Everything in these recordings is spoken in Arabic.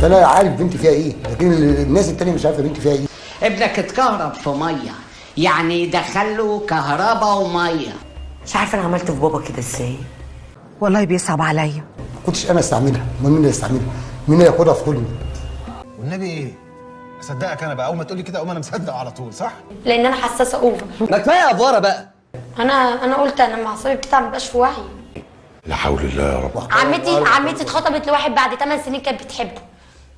فانا عارف بنتي فيها ايه، لكن الناس التانيه مش عارفه بنتي فيها ايه. ابنك اتكهرب في ميه، يعني دخله كهرباء وميه. مش عارفه انا عملت في بابا كده ازاي. والله بيصعب عليا. ما كنتش انا استعملها، امال مين اللي يستعملها؟ مين اللي ياخدها في كله؟ والنبي ايه؟ اصدقك انا بقى، اول ما تقولي كده اقوم انا مصدق على طول، صح؟ لان انا حساسه اوفر. ما كفايه افوره بقى. انا قلت انا معصبي بتاع ما بقاش في وعي. لا حول الله يا رب. عمتي اتخطبت لواحد بعد 8 سنين كانت بتحبه.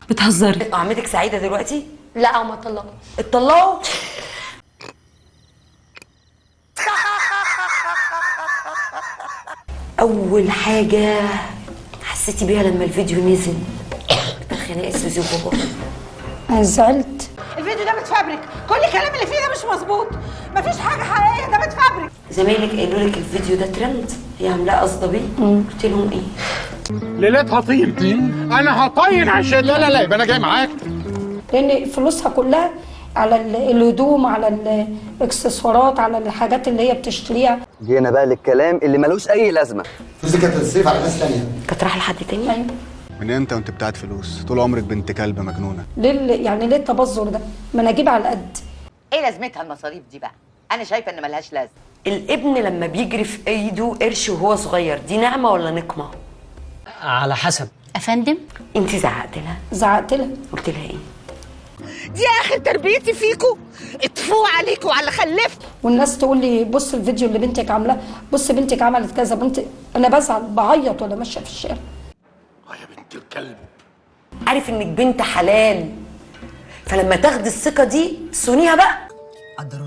بتهزري؟ عمتك سعيده دلوقتي؟ لا هما اتطلقوا. اتطلقوا؟ اول حاجه حسيتي بيها لما الفيديو نزل خناقه سوزي وبابا؟ انا زعلت. الفيديو ده متفبرك، كل الكلام اللي فيه ده مش مظبوط، مفيش حاجه حقيقيه، ده متفبرك. زمايلك قالوا لك الفيديو ده ترند، هي عاملاه قصده بيه؟ قلت لهم ايه؟ ليلتها طين انا هطين عشان لا يبقى انا جاي معاك. لان فلوسها كلها على الهدوم، على الاكسسوارات، على الحاجات اللي هي بتشتريها. جينا بقى للكلام اللي ملوش اي لازمه. فلوسي كانت تصرف على ناس تانيه. كانت رايحه لحد تاني؟ ايوه. من امتى وانت بتاعت فلوس؟ طول عمرك بنت كلب مجنونه. ليه التبذر ده؟ ما انا اجيب على قد. ايه لازمتها المصاريف دي بقى؟ انا شايفه ان ملهاش لازمه. الابن لما بيجري في ايده قرش وهو صغير دي نعمه ولا نقمه؟ على حسب. افندم؟ انت زعقت لها؟ زعقت لها. قلت لها ايه؟ دي اخر تربيتي فيكوا، اطفوا عليكوا وعلى خلفت. والناس تقول لي بص الفيديو اللي بنتك عاملاه، بص بنتك عملت كذا، انا بزعل بعيط ولا ماشيه في الشارع. يا بنت الكلب. عارف انك بنت حلال، فلما تاخدي الثقه دي صونيها بقى. قدروا